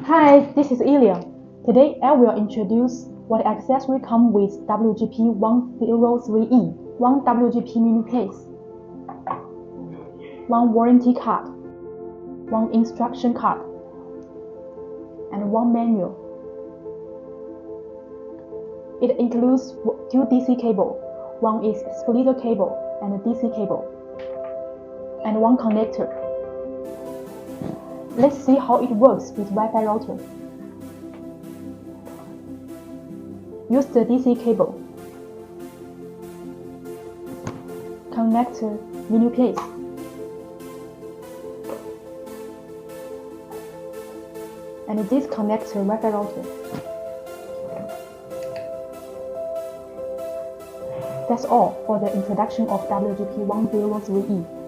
Hi, this is Ilya. Today I will introduce what accessories come with WGP 103E, one WGP Mini UPS, one warranty card, one instruction card, and one manual. It includes two DC cable. One is splitter cable and a DC cable, and one connector. Let's see how it works with Wi-Fi router. Use the DC cable. Connect Mini-UPS. And disconnect Wi-Fi router. That's all for the introduction of WGP 103E.